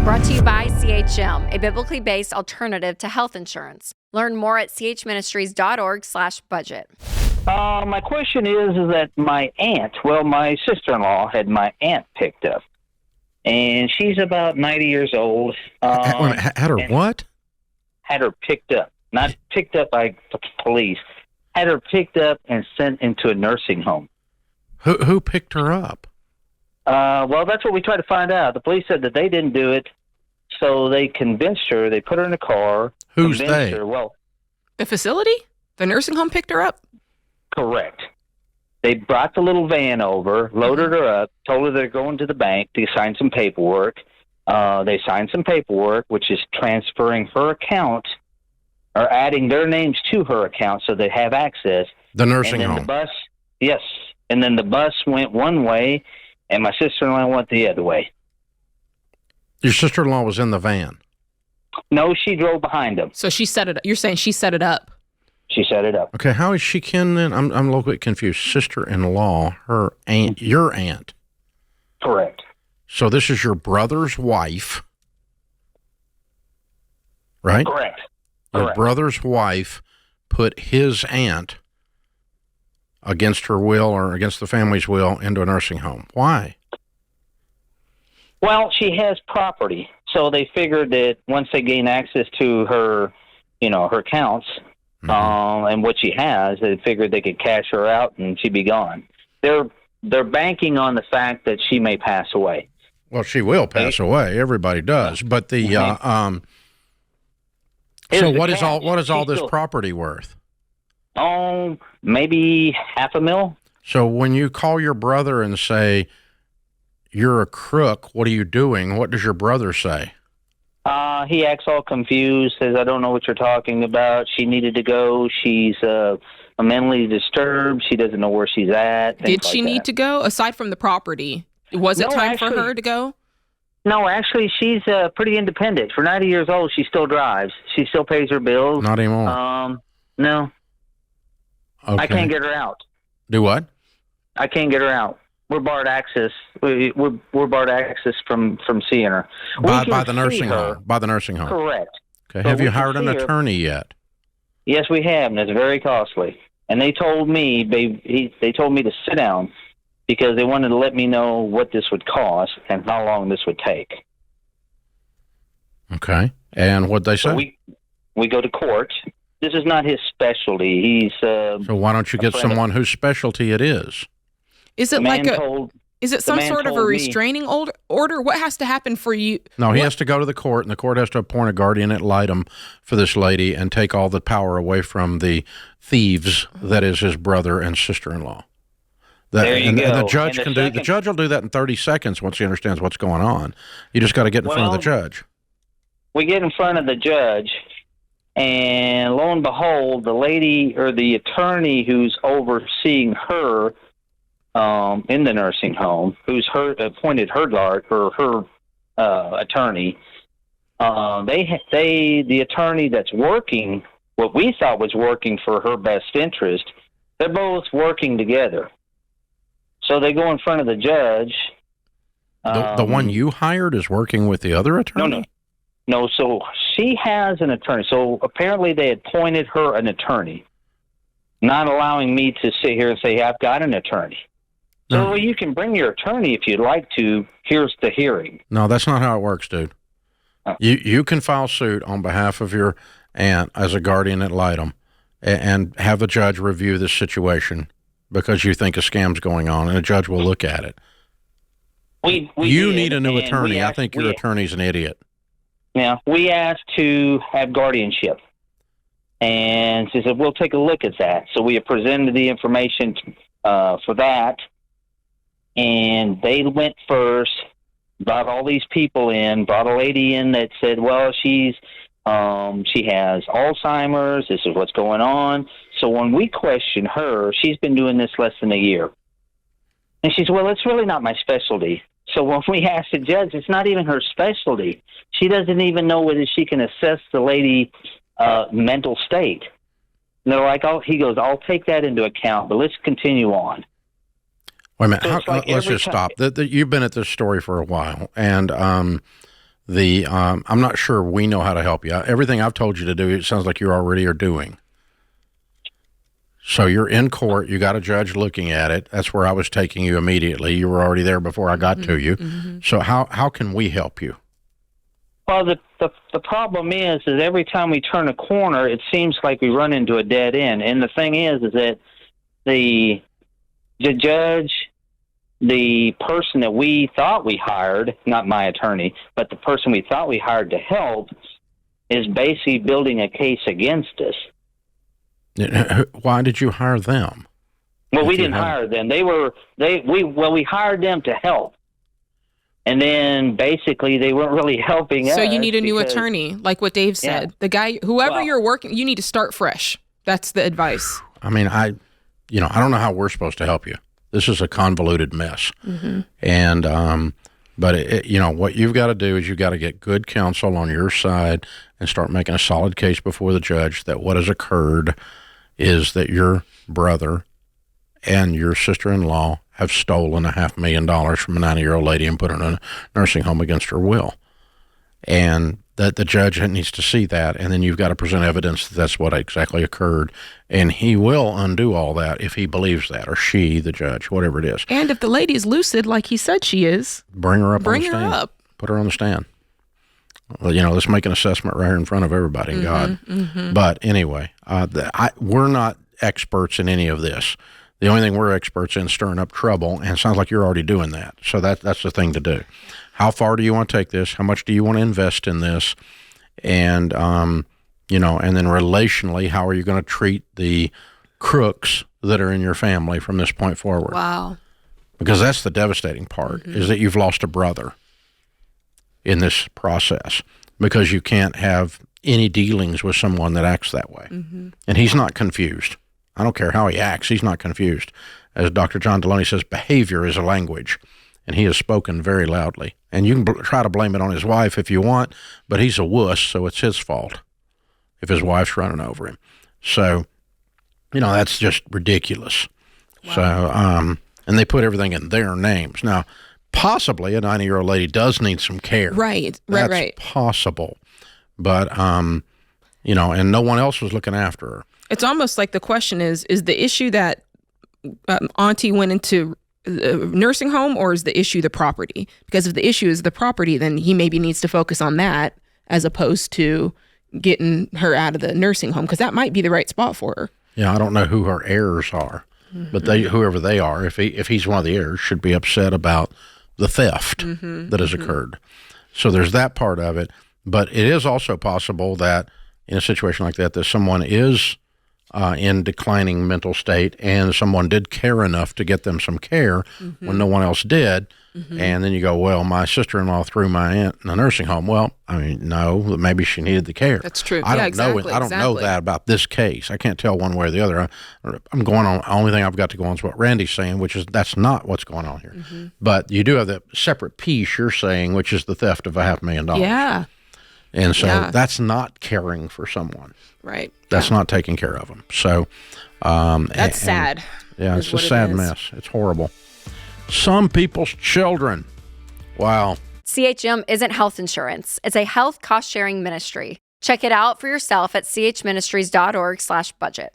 Brought to you by CHM, a biblically based alternative to health insurance. Learn more at chministries.org/budget. My question is that my sister-in-law had my aunt picked up. And she's about 90 years old. Had her what? Had her picked up. Not picked up by the police. Had her picked up and sent into a nursing home. Who picked her up? Well, that's what we tried to find out. The police said that they didn't do it, so they convinced her. They put her in a car. Who's they? Her, well, the facility? The nursing home picked her up? Correct. They brought the little van over, loaded her up, told her they're going to the bank to sign some paperwork. They signed some paperwork, which is transferring her account or adding their names to her account so they have access. The nursing home. The bus, yes. And then the bus went one way, and my sister-in-law went the other way. Your sister-in-law was in the van? No, she drove behind them. So she set it up. You're saying she set it up? She set it up. Okay, how is she kin then? I'm a little bit confused. Sister-in-law, her aunt, your aunt. Correct. So this is your brother's wife, right? Correct. Your brother's wife put his aunt against her will or against the family's will into a nursing home. Why? Well, she has property, so they figured that once they gain access to her, her accounts, and what she has, they figured they could cash her out and she'd be gone. They're banking on the fact that she may pass away. Well, she will pass away. Everybody does. But the so what is all this property worth? Oh, maybe $500,000. So when you call your brother and say you're a crook, what are you doing? What does your brother say? He acts all confused, says, I don't know what you're talking about. She needed to go. She's mentally disturbed. She doesn't know where she's at. Did she need to go? Aside from the property, was it time for her to go? No, actually, she's pretty independent. For 90 years old, she still drives. She still pays her bills. Not anymore. No. Okay. I can't get her out. Do what? I can't get her out. We're barred access. We're barred access from seeing her. By the nursing home. By the nursing home. Correct. Okay. Have you hired an attorney yet? Yes, we have, and it's very costly. And they told me they told me to sit down because they wanted to let me know what this would cost and how long this would take. Okay. And what'd they say? So we go to court. This is not his specialty. He's so why don't you get someone whose specialty it is? Is it is it some sort of a restraining order? What has to happen for you? No, he has to go to the court, and the court has to appoint a guardian ad litem for this lady and take all the power away from the thieves that is his brother and sister-in-law. There you go. And the judge the judge will do that in 30 seconds once he understands what's going on. You just got to get in front of the judge. We get in front of the judge, and lo and behold, the lady or the attorney who's overseeing her in the nursing home, who's appointed her guard or her attorney, the attorney that's working what we thought was working for her best interest, they're both working together. So they go in front of the judge. The one you hired is working with the other attorney? No, so she has an attorney. So apparently they appointed her an attorney, not allowing me to sit here and say, hey, I've got an attorney. So well, you can bring your attorney if you'd like to. Here's the hearing. No, that's not how it works, dude. You can file suit on behalf of your aunt as a guardian ad litem and have a judge review this situation because you think a scam's going on, and a judge will look at it. You need a new attorney. I think your attorney's an idiot. Yeah, we asked to have guardianship, and she said, we'll take a look at that. So we have presented the information for that, and they went first, brought all these people in, brought a lady in that said, well, she has Alzheimer's, this is what's going on. So when we questioned her, she's been doing this less than a year. And she said, well, it's really not my specialty. So when we asked the judge, it's not even her specialty. She doesn't even know whether she can assess the lady's mental state. And they're like, he goes, I'll take that into account, but let's continue on. Wait a minute. So let's just stop. You've been at this story for a while, and I'm not sure we know how to help you. Everything I've told you to do, it sounds like you already are doing. So you're in court. You got a judge looking at it. That's where I was taking you immediately. You were already there before I got to you. So how can we help you? Well, the problem is every time we turn a corner, it seems like we run into a dead end. And the thing is that the judge, the person that we thought we hired, not my attorney, but the person we thought we hired to help, is basically building a case against us. Why did you hire them? Well, we didn't hire them. We hired them to help. And then basically they weren't really helping us. So you need a new attorney, like what Dave said. Yeah. The guy, whoever you're working, you need to start fresh. That's the advice. I mean, I don't know how we're supposed to help you. This is a convoluted mess. And, but what you've got to do is you've got to get good counsel on your side and start making a solid case before the judge that what has occurred is that your brother and your sister-in-law have stolen $500,000 from a 90-year-old lady and put her in a nursing home against her will. And that the judge needs to see that, and then you've got to present evidence that that's what exactly occurred. And he will undo all that if he believes that, or she, the judge, whatever it is. And if the lady is lucid, like he said she is, bring her up on the stand. Bring her up. Put her on the stand. Well, let's make an assessment right here in front of everybody and God. But anyway, we're not experts in any of this. The only thing we're experts in is stirring up trouble, and it sounds like you're already doing that. So that's the thing to do. How far do you want to take this? How much do you want to invest in this? And, and then relationally, how are you going to treat the crooks that are in your family from this point forward? Wow. Because that's the devastating part, is that you've lost a brother in this process because you can't have any dealings with someone that acts that way. And he's not confused. I don't care how he acts. He's not confused. As Dr. John Deloney says, behavior is a language, and he has spoken very loudly. And you can try to blame it on his wife if you want, but he's a wuss, so it's his fault if his wife's running over him. So, that's just ridiculous. Wow. So, and they put everything in their names. Now, possibly a 90-year-old lady does need some care. Right. That's possible. But, and no one else was looking after her. It's almost like the question is the issue that Auntie went into a nursing home, or is the issue the property? Because if the issue is the property, then he maybe needs to focus on that as opposed to getting her out of the nursing home, because that might be the right spot for her. Yeah, I don't know who her heirs are, but whoever they are, if he's one of the heirs, should be upset about the theft that has occurred. So there's that part of it. But it is also possible that in a situation like that someone is in declining mental state, and someone did care enough to get them some care when no one else did. And then you go, well, my sister-in-law threw my aunt in a nursing home. Well, I mean, no, maybe she needed the care. That's true. I don't know that about this case. I can't tell one way or the other. I'm going on, the only thing I've got to go on is what Randy's saying, which is that's not what's going on here. But you do have the separate piece you're saying, which is the theft of $500,000. Yeah. And so that's not caring for someone. Right. That's not taking care of them. So that's sad. Yeah, it's a sad mess. It's horrible. Some people's children. Wow. CHM isn't health insurance. It's a health cost-sharing ministry. Check it out for yourself at chministries.org/budget.